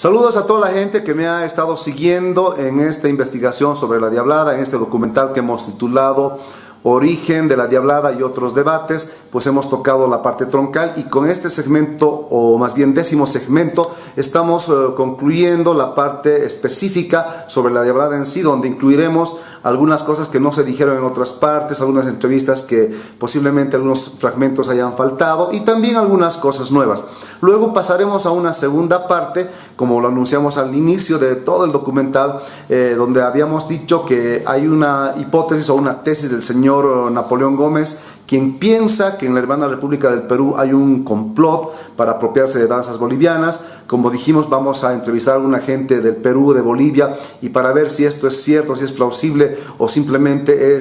Saludos a toda la gente que me ha estado siguiendo en esta investigación sobre la Diablada, en este documental que hemos titulado Origen de la Diablada y otros debates. Pues hemos tocado la parte troncal y con este segmento, o más bien 10º segmento, estamos concluyendo la parte específica sobre la Diablada en sí, donde incluiremos algunas cosas que no se dijeron en otras partes, algunas entrevistas que posiblemente algunos fragmentos hayan faltado y también algunas cosas nuevas. Luego pasaremos a una segunda parte, como lo anunciamos al inicio de todo el documental, donde habíamos dicho que hay una hipótesis o una tesis del señor Napoleón Gómez, quien piensa que en la hermana República del Perú hay un complot para apropiarse de danzas bolivianas. Como dijimos, vamos a entrevistar a una gente del Perú, de Bolivia, y para ver si esto es cierto, si es plausible o simplemente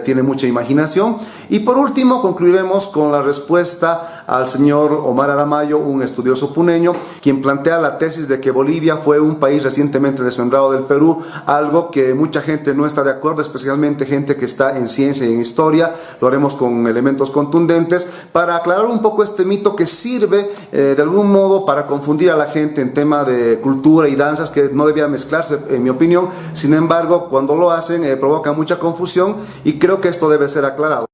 tiene mucha imaginación. Y por último concluiremos con la respuesta al señor Omar Aramayo, un estudioso puneño, quien plantea la tesis de que Bolivia fue un país recientemente desmembrado del Perú, algo que mucha gente no está de acuerdo, especialmente gente que está en ciencia y en historia. Lo haremos con elementos contundentes para aclarar un poco este mito que sirve de algún modo para confundir a la gente en tema de cultura y danzas, que no debía mezclarse, en mi opinión. Sin embargo, cuando lo hacen provoca mucha confusión y creo que esto debe ser aclarado.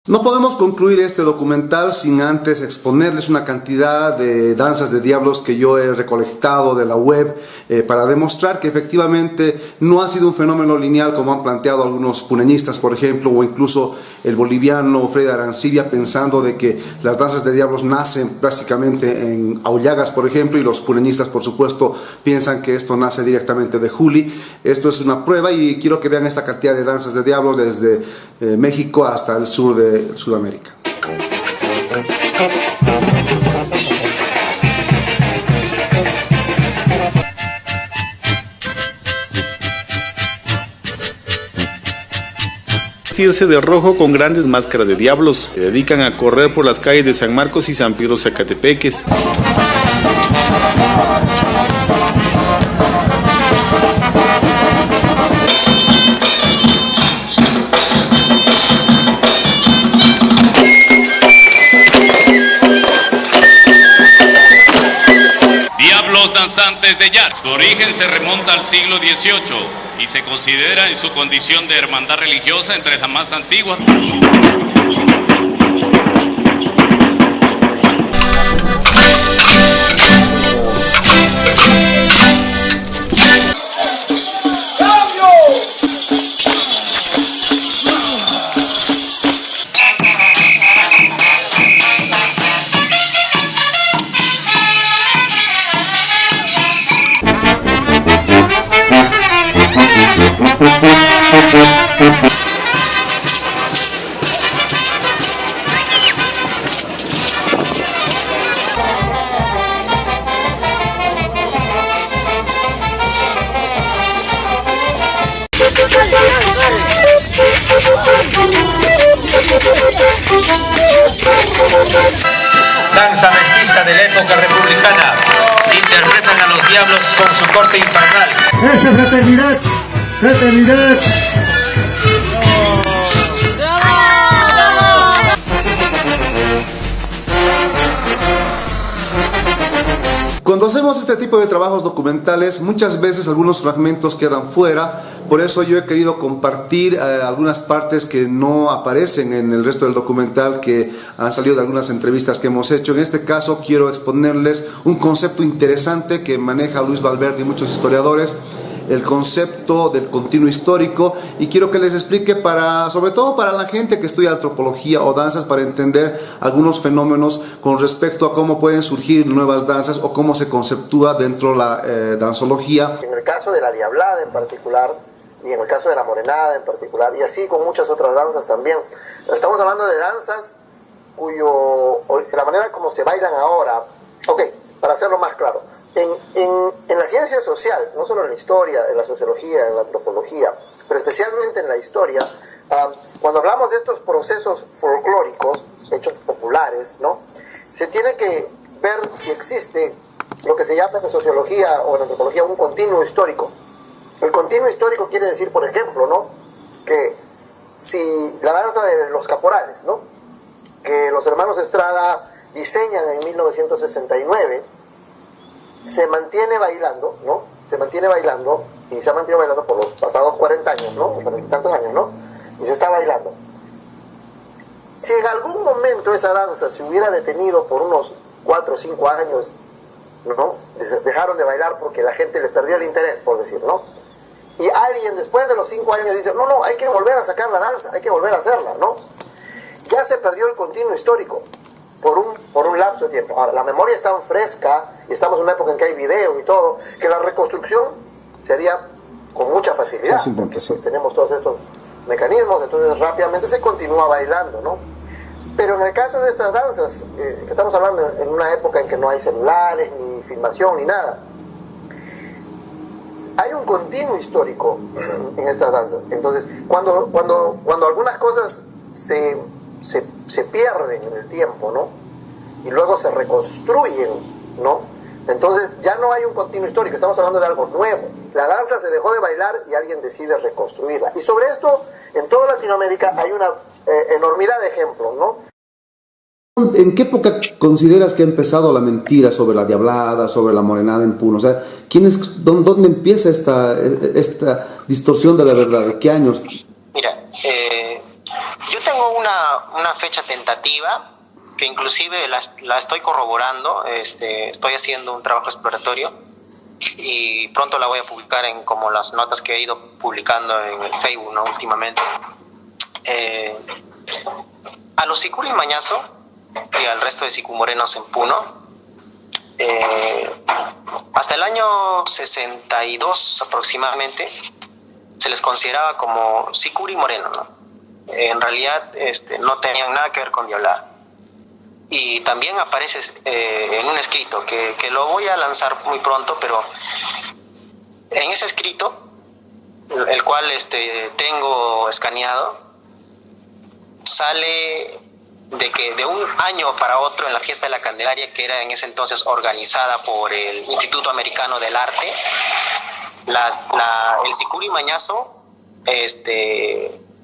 No podemos concluir este documental sin antes exponerles una cantidad de danzas de diablos que yo he recolectado de la web para demostrar que efectivamente no ha sido un fenómeno lineal como han planteado algunos puneñistas, por ejemplo, o incluso el boliviano Freddy Arancibia, pensando de que las danzas de diablos nacen prácticamente en Aullagas, por ejemplo, y los puneñistas, por supuesto, piensan que esto nace directamente de Juli. Esto es una prueba y quiero que vean esta cantidad de danzas de diablos desde México hasta el sur de Sudamérica. Vestirse de rojo con grandes máscaras de diablos. Se dedican a correr por las calles de San Marcos y San Pedro Zacatepeques. Diablos danzantes de jazz. Su origen se remonta al siglo XVIII y se considera en su condición de hermandad religiosa entre las más antiguas. Danza mestiza de la época republicana. Interpretan a los diablos con su corte infernal. ¡Esa es fraternidad! ¡Fraternidad! Cuando hacemos este tipo de trabajos documentales, muchas veces algunos fragmentos quedan fuera. Por eso yo he querido compartir algunas partes que no aparecen en el resto del documental, que han salido de algunas entrevistas que hemos hecho. En este caso quiero exponerles un concepto interesante que maneja Luis Valverde y muchos historiadores, el concepto del continuo histórico, y quiero que les explique sobre todo para la gente que estudia antropología o danzas, para entender algunos fenómenos con respecto a cómo pueden surgir nuevas danzas o cómo se conceptúa dentro de la danzología. En el caso de la Diablada en particular, y en el caso de la Morenada en particular, y así con muchas otras danzas también, estamos hablando de danzas la manera como se bailan ahora, para hacerlo más claro, en la ciencia social, no solo en la historia, en la sociología, en la antropología, pero especialmente en la historia, cuando hablamos de estos procesos folclóricos, hechos populares, ¿no? Se tiene que ver si existe lo que se llama en sociología o en antropología un continuo histórico. El continuo histórico quiere decir, por ejemplo, ¿no?, que si la danza de los caporales, ¿no?, que los hermanos Estrada diseñan en 1969, se mantiene bailando, ¿no? Se mantiene bailando y se ha mantenido bailando por los pasados 40 años, ¿no? 40 y tantos años, ¿no? Y se está bailando. Si en algún momento esa danza se hubiera detenido por unos 4 o 5 años, ¿no? Dejaron de bailar porque la gente le perdió el interés, por decir, ¿no? Y alguien después de los 5 años dice, no, hay que volver a sacar la danza, hay que volver a hacerla, ¿no? Ya se perdió el continuo histórico por un lapso de tiempo. Ahora, la memoria es tan fresca y estamos en una época en que hay video y todo, que la reconstrucción sería con mucha facilidad, porque pues, tenemos todos estos mecanismos, entonces rápidamente se continúa bailando, ¿no? Pero en el caso de estas danzas, que estamos hablando en una época en que no hay celulares, ni filmación, ni nada, hay un continuo histórico en estas danzas. Entonces, cuando algunas cosas se pierden en el tiempo, ¿no? Y luego se reconstruyen, ¿no? Entonces ya no hay un continuo histórico, estamos hablando de algo nuevo. La danza se dejó de bailar y alguien decide reconstruirla. Y sobre esto, en toda Latinoamérica hay una enormidad de ejemplos, ¿no? ¿En qué época consideras que ha empezado la mentira sobre la Diablada, sobre la Morenada en Puno? O sea, ¿dónde empieza esta distorsión de la verdad? ¿De qué años? Mira, yo tengo una fecha tentativa que inclusive la estoy corroborando. Estoy haciendo un trabajo exploratorio y pronto la voy a publicar en como las notas que he ido publicando en el Facebook, ¿no? Últimamente. A los Sicuri Mañazo y al resto de sicumorenos en Puno, hasta el año 62 aproximadamente se les consideraba como Sicuri moreno, ¿no? En realidad no tenían nada que ver con Diablada. Y también aparece en un escrito que lo voy a lanzar muy pronto, pero en ese escrito, el cual tengo escaneado, sale de que de un año para otro en la fiesta de la Candelaria, que era en ese entonces organizada por el Instituto Americano del Arte, el Sicuri Mañazo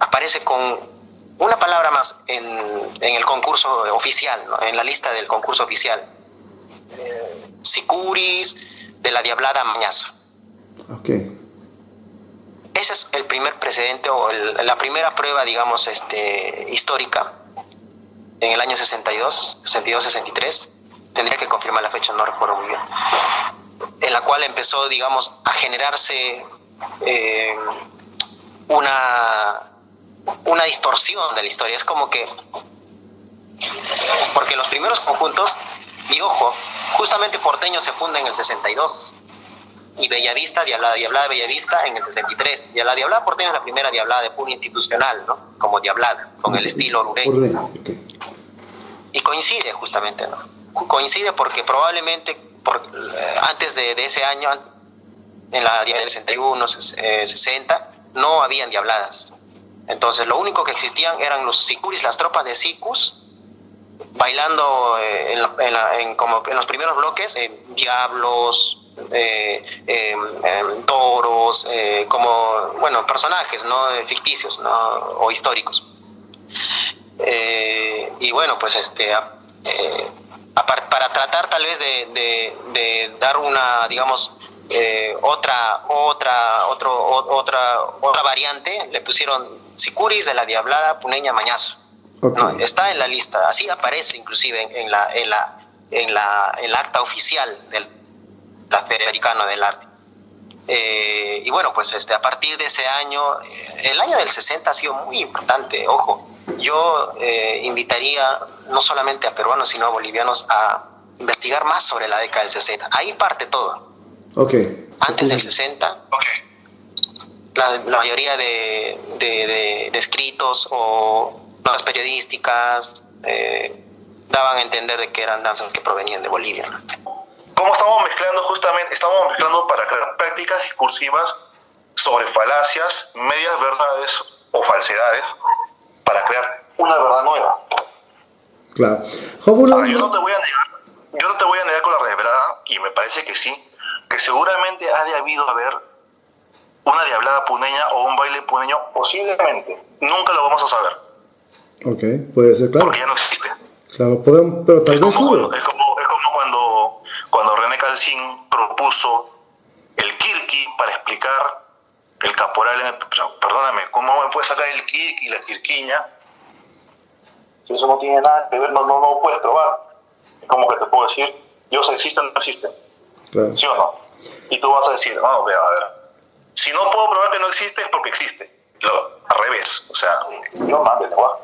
aparece con una palabra más en el concurso oficial, ¿no? En la lista del concurso oficial. Sicuris de la Diablada Mañazo. Okay. Ese es el primer precedente o la primera prueba, digamos, histórica. En el año 62-63, tendría que confirmar la fecha, no recuerdo muy bien, en la cual empezó, digamos, a generarse una distorsión de la historia. Es como que, porque los primeros conjuntos, y ojo, justamente Porteño se funda en el 62, y Bellavista, Diablada Bellavista en el 63. Y la Diablada Porteña es la primera Diablada de Puno institucional, ¿no? Como Diablada, con el estilo orureño. Okay. Y coincide justamente, ¿no? Coincide porque probablemente antes de ese año, en la Diablada del 61, 60, no habían Diabladas. Entonces lo único que existían eran los sicuris, las tropas de sicus, bailando como en los primeros bloques, diablos, toros, como, bueno, personajes, ¿no? Ficticios, ¿no? O históricos. Y bueno, pues para tratar tal vez de dar una, digamos, otra variante, le pusieron Sicuris de la Diablada Puneña Mañazo. Okay. No, está en la lista, así aparece inclusive en el acta oficial del Americano del Arte. Y bueno, pues a partir de ese año, el año del 60 ha sido muy importante, ojo. Yo invitaría no solamente a peruanos, sino a bolivianos a investigar más sobre la década del 60. Ahí parte todo. Okay. Antes del 60, la mayoría de escritos o notas periodísticas daban a entender de que eran danzas que provenían de Bolivia, ¿no? ¿Cómo estamos mezclando justamente? Estamos mezclando para crear prácticas discursivas sobre falacias, medias verdades o falsedades para crear una verdad nueva. Claro. Ahora, yo no te voy a negar con la revelada, y me parece que sí, que seguramente ha de haber una diablada puneña o un baile puneño, posiblemente. Nunca lo vamos a saber. Ok, puede ser, claro. Porque ya no existe. Claro, pero tal vez es como cuando René Calderón Alcín propuso el kirki para explicar el caporal en el... Perdóname, ¿cómo me puede sacar el kirki y la kirquiña? Si eso no tiene nada que ver, no lo puedes probar. Es como que te puedo decir, Dios existe o no existe. Claro. ¿Sí o no? Y tú vas a decir, no, a ver, si no puedo probar que no existe es porque existe. Al revés, o sea, yo mando el lenguaje.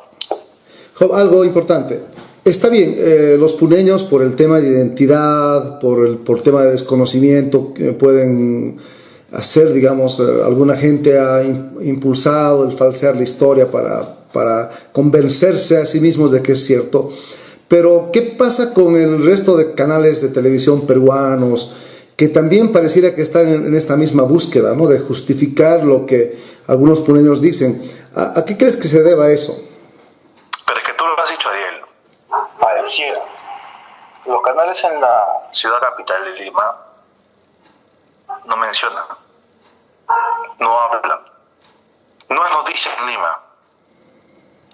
Algo importante. Está bien, los puneños por el tema de identidad, por tema de desconocimiento, pueden hacer, digamos, alguna gente ha impulsado el falsear la historia para convencerse a sí mismos de que es cierto. Pero, ¿qué pasa con el resto de canales de televisión peruanos que también pareciera que están en esta misma búsqueda, ¿no?, de justificar lo que algunos puneños dicen? ¿A qué crees que se deba eso? Pero es que tú lo has dicho, Ariel. Pareciera. Los canales en la ciudad capital de Lima no mencionan, no hablan. No es noticia en Lima.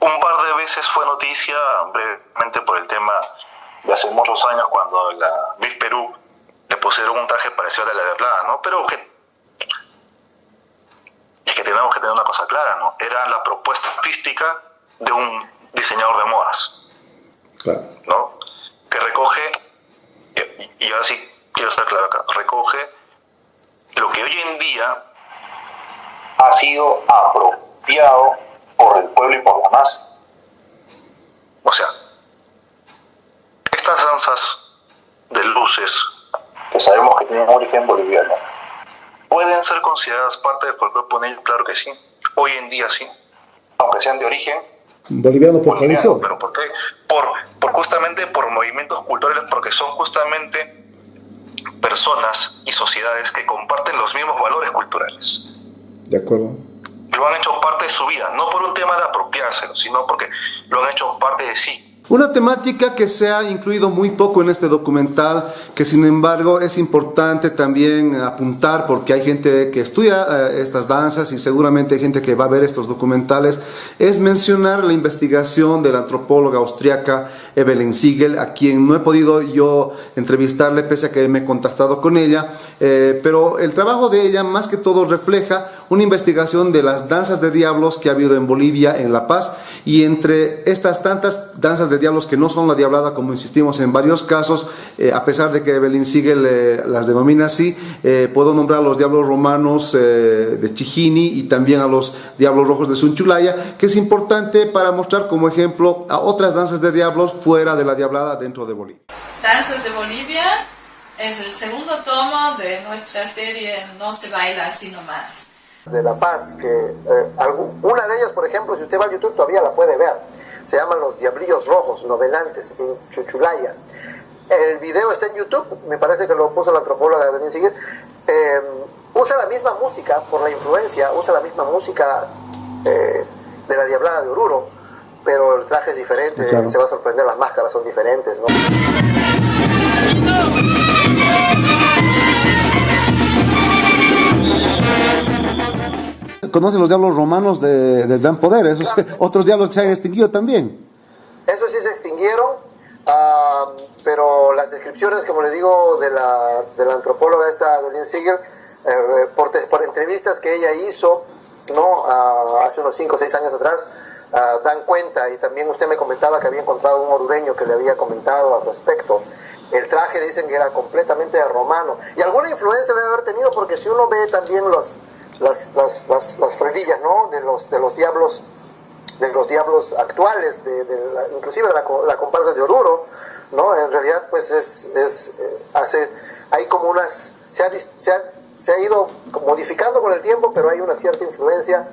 Un par de veces fue noticia, brevemente, por el tema de hace muchos años, cuando la Miss Perú le pusieron un traje parecido al de la Diablada, ¿no? Pero es que tenemos que tener una cosa clara, ¿no? Era la propuesta artística de un diseñador de modas, claro, ¿no? Que recoge, y ahora sí quiero estar claro acá, recoge lo que hoy en día ha sido apropiado por el pueblo y por la masa. O sea, estas danzas de luces, que sabemos que tienen origen boliviano, ¿pueden ser consideradas parte del folclore puneño? Claro que sí. Hoy en día sí. Aunque sean de origen boliviano por tradición. ¿Pero por qué? Justamente por movimientos culturales, porque son justamente personas y sociedades que comparten los mismos valores culturales. De acuerdo. Lo han hecho parte de su vida, no por un tema de apropiárselo, sino porque lo han hecho parte de sí. Una temática que se ha incluido muy poco en este documental, que sin embargo es importante también apuntar, porque hay gente que estudia estas danzas y seguramente hay gente que va a ver estos documentales, es mencionar la investigación de la antropóloga austriaca Evelyn Siegel, a quien no he podido yo entrevistarle pese a que me he contactado con ella, pero el trabajo de ella más que todo refleja una investigación de las danzas de diablos que ha habido en Bolivia, en La Paz, y entre estas tantas danzas de diablos que no son la diablada, como insistimos en varios casos, a pesar de que Evelyn Siegel las denomina así, puedo nombrar a los diablos romanos de Chijini y también a los diablos rojos de Sunchulaya, que es importante para mostrar como ejemplo a otras danzas de diablos fuera de la diablada dentro de Bolivia. Danzas de Bolivia es el segundo tomo de nuestra serie No se baila así nomás. De La Paz, que una de ellas, por ejemplo, si usted va a YouTube todavía la puede ver, se llaman Los Diablillos Rojos, novelantes, en Chuchulaya. El video está en YouTube, me parece que lo puso la antropóloga Evelyn Siegel. Usa la misma música, por la influencia, usa la misma música de la Diablada de Oruro, pero el traje es diferente, claro. Se va a sorprender, las máscaras son diferentes, ¿no? ¿Conocen los diablos romanos del gran poder? Esos otros diablos que se han extinguido también. Esos sí se extinguieron, pero las descripciones, como le digo, de la antropóloga esta Evelyn Siegel, por entrevistas que ella hizo, ¿no? Hace unos 5 o 6 años atrás, dan cuenta, y también usted me comentaba que había encontrado un orureño que le había comentado al respecto. El traje dicen que era completamente romano, y alguna influencia debe haber tenido, porque si uno ve también las fredillas, ¿no? de los diablos actuales, inclusive la comparsa de Oruro, ¿no? En realidad pues hay como unas, se ha ido modificando con el tiempo, pero hay una cierta influencia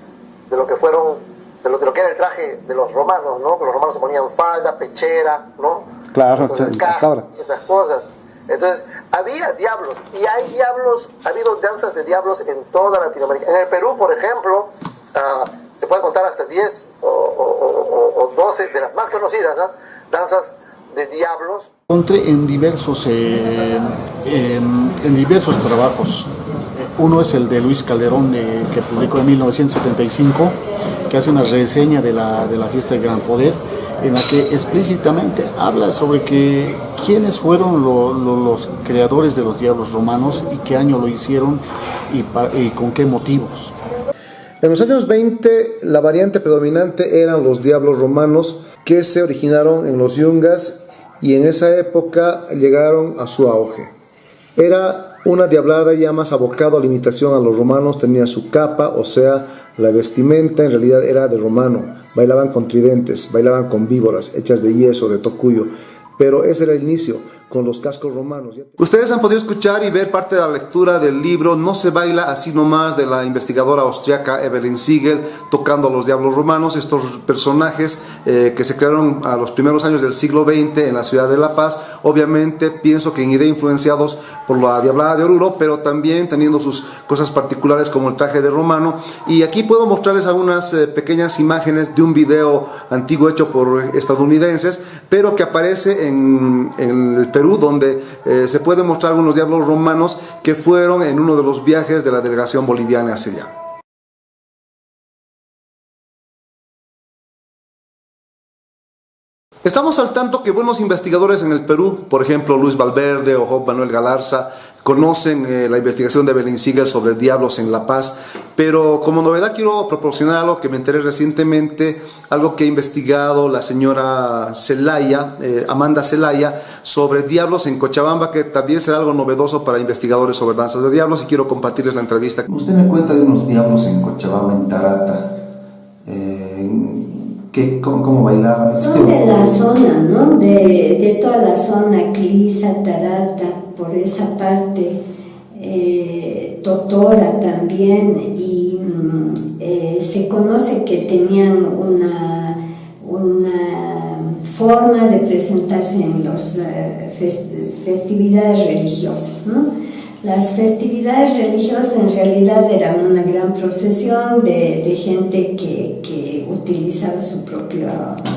de lo que fueron, de lo que era el traje de los romanos, ¿no? Que los romanos se ponían falda, pechera, ¿no? Claro, hasta ahora. Y esas cosas. Entonces, había diablos, y hay diablos, ha habido danzas de diablos en toda Latinoamérica. En el Perú, por ejemplo, se puede contar hasta 10 o 12 de las más conocidas, ¿no? Danzas de diablos. Encontré en diversos trabajos. Uno es el de Luis Calderón, que publicó en 1975, que hace una reseña de la fiesta del Gran Poder. en la que explícitamente habla sobre quiénes fueron los creadores de los diablos romanos y qué año lo hicieron y con qué motivos. En los años 20 la variante predominante eran los diablos romanos que se originaron en los yungas y en esa época llegaron a su auge. Era una diablada ya más abocado a la imitación a los romanos, tenía su capa, o sea, la vestimenta en realidad era de romano, bailaban con tridentes, bailaban con víboras hechas de yeso, de tocuyo, pero ese era el inicio, con los cascos romanos. Ustedes han podido escuchar y ver parte de la lectura del libro No se baila así nomás, de la investigadora austriaca Evelyn Siegel, tocando a los diablos romanos, estos personajes que se crearon a los primeros años del siglo XX en la ciudad de La Paz, obviamente pienso que en idea influenciados por la diablada de Oruro, pero también teniendo sus cosas particulares como el traje de romano. Y aquí puedo mostrarles algunas pequeñas imágenes de un video antiguo hecho por estadounidenses, pero que aparece en el Perú, donde se pueden mostrar algunos diablos romanos que fueron en uno de los viajes de la delegación boliviana hacia allá. Estamos al tanto que buenos investigadores en el Perú, por ejemplo Luis Valverde o Job Manuel Galarza, conocen la investigación de Evelyn Siegel sobre diablos en La Paz, pero como novedad quiero proporcionar algo que me enteré recientemente, algo que ha investigado la señora Zelaya, Amanda Zelaya, sobre diablos en Cochabamba, que también será algo novedoso para investigadores sobre danzas de diablos, y quiero compartirles la entrevista. Usted me cuenta de unos diablos en Cochabamba, en Tarata. ¿Cómo bailaban? Son de la zona, ¿no? De toda la zona, Clisa, Tarata, por esa parte, Totora también, y se conoce que tenían una forma de presentarse en las festividades religiosas, ¿no? Las festividades religiosas en realidad eran una gran procesión de gente que utilizaba su propio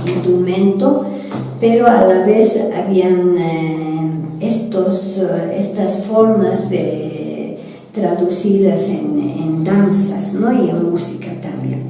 indumento, pero a la vez habían estas formas traducidas en danzas, ¿no? Y en música también.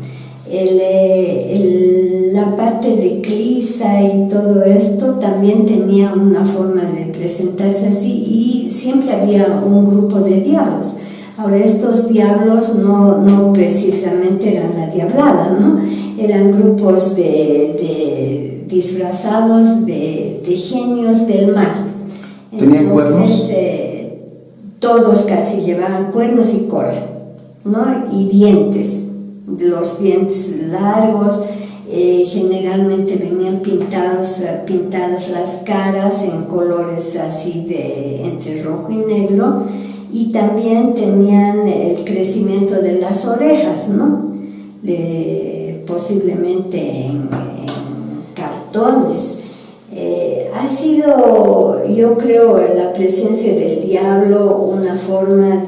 La parte de Clisa y todo esto también tenía una forma de presentarse así, y siempre había un grupo de diablos. Ahora, estos diablos no precisamente eran la diablada, ¿no? Eran grupos de disfrazados de genios del mal. ¿Tenían cuernos? Todos casi llevaban cuernos y cola, ¿no? Y dientes. Los dientes largos, generalmente venían pintadas las caras en colores así entre rojo y negro, y también tenían el crecimiento de las orejas, ¿no? Posiblemente en cartones. Ha sido, yo creo, la presencia del diablo una forma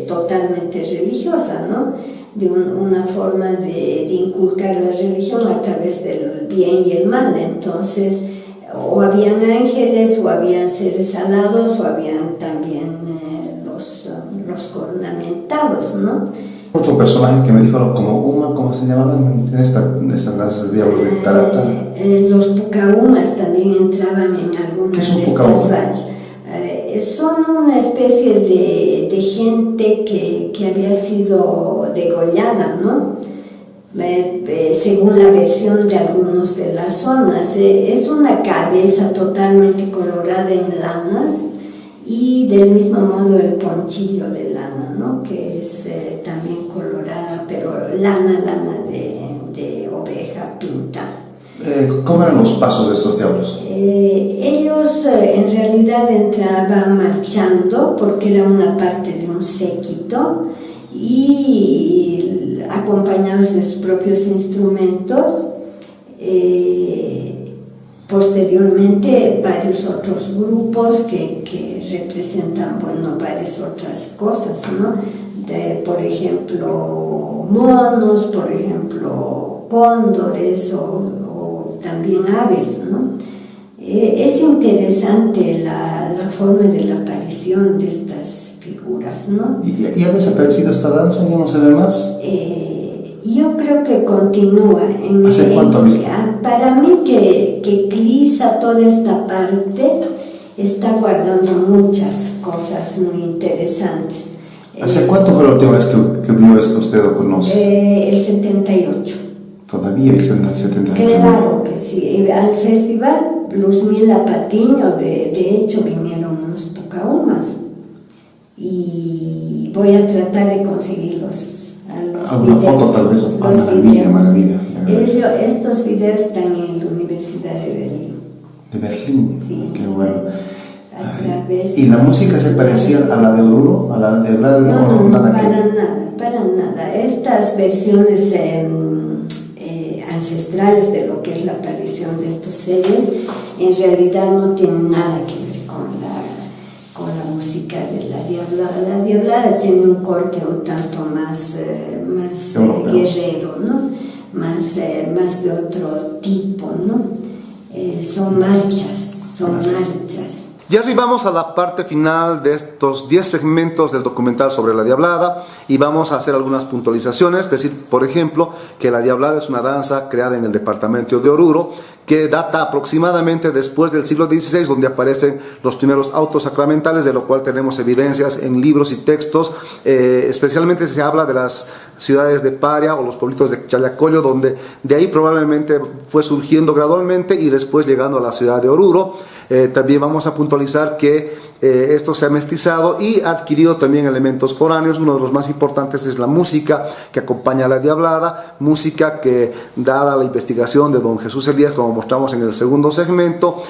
totalmente religiosa, ¿no? De una forma de inculcar la religión a través del bien y el mal. Entonces, o habían ángeles, o habían seres alados, o habían también los ornamentados, ¿no? Otro personaje que me dijo como Uma, ¿cómo se llamaban en estas danzas de diablos de Tarata? Los Pucaumas también entraban en algunas de estas vallas. Son una especie de gente que había sido degollada, ¿no? Según la versión de algunos de las zonas. Es una cabeza totalmente colorada en lanas, y del mismo modo el ponchillo de lana, ¿no? Que es también colorada, pero lana de oveja pintada. ¿Cómo eran los pasos de estos diablos? Ellos en realidad entraban marchando, porque era una parte de un séquito, y acompañados de sus propios instrumentos. Posteriormente varios otros grupos que representan, varias otras cosas, ¿no? Por ejemplo, monos, por ejemplo, cóndores, o también aves, ¿no? Es interesante la forma de la aparición de estas figuras, ¿no? ¿Y ha desaparecido esta danza? ¿Ya no se ve más? Yo creo que continúa. ¿Hace cuánto ha visto? para mí que Clisa, toda esta parte, está guardando muchas cosas muy interesantes. ¿Hace cuánto fue la última vez que vio esto usted o conoce? El 78. ¿Todavía el 78? Claro que sí. Al festival Luzmila Patiño, de hecho, vinieron unos Pocahontas. Y voy a tratar de conseguirlos. Alguna foto tal vez. Maravilla. Estos videos están en la Universidad de Berlín. ¿De Berlín? Sí. Qué bueno. ¿Y la música se parecía a la de Oruro? ¿A la de Oruro? No, para nada. Estas versiones ancestrales de lo que es la aparición de estos seres, en realidad no tienen nada que ver con la música de la Diablada. La Diablada tiene un corte un tanto más guerrero, ¿no? Más de otro tipo, ¿no? Son marchas. Ya arribamos a la parte final de estos 10 segmentos del documental sobre la Diablada y vamos a hacer algunas puntualizaciones, decir, por ejemplo, que la Diablada es una danza creada en el departamento de Oruro, que data aproximadamente después del siglo XVI, donde aparecen los primeros autos sacramentales, de lo cual tenemos evidencias en libros y textos. Especialmente se habla de las ciudades de Paria o los pueblitos de Challacollo, donde de ahí probablemente fue surgiendo gradualmente y después llegando a la ciudad de Oruro. También vamos a puntualizar que esto se ha mestizado y ha adquirido también elementos foráneos. Uno de los más importantes es la música que acompaña a la Diablada, música que, dada la investigación de don Jesús Elías, como mostramos en el segundo segmento,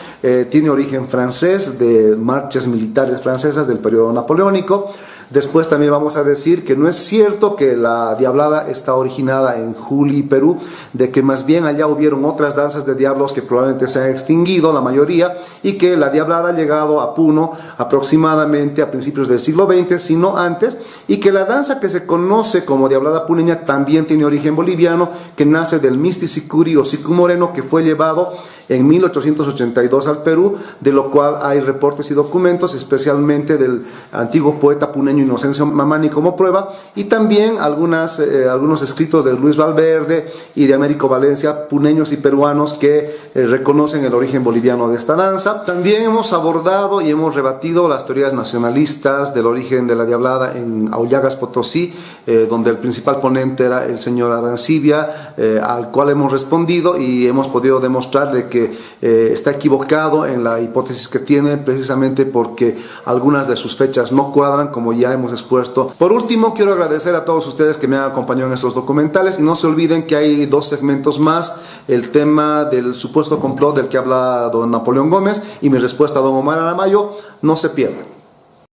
tiene origen francés, de marchas militares francesas del periodo napoleónico. Después también vamos a decir que no es cierto que la Diablada está originada en Juli, Perú, de que más bien allá hubieron otras danzas de diablos que probablemente se han extinguido, la mayoría, y que la Diablada ha llegado a Puno aproximadamente a principios del siglo XX, sino antes, y que la danza que se conoce como Diablada puneña también tiene origen boliviano, que nace del Misti Sicuri o Sicu Moreno, que fue llevado en 1882 al Perú, de lo cual hay reportes y documentos, especialmente del antiguo poeta puneño Inocencio Mamani como prueba, y también algunos escritos de Luis Valverde y de Américo Valencia, puneños y peruanos, que reconocen el origen boliviano de esta danza. También hemos abordado y hemos rebatido las teorías nacionalistas del origen de la Diablada en Aullagas, Potosí, donde el principal ponente era el señor Arancibia, al cual hemos respondido y hemos podido demostrarle que está equivocado en la hipótesis que tiene, precisamente porque algunas de sus fechas no cuadran, como ya hemos expuesto. Por último, quiero agradecer a todos ustedes que me han acompañado en estos documentales, y no se olviden que hay 2 segmentos más: el tema del supuesto complot del que habla don Napoleón Gómez y mi respuesta a don Omar Aramayo. No se pierdan.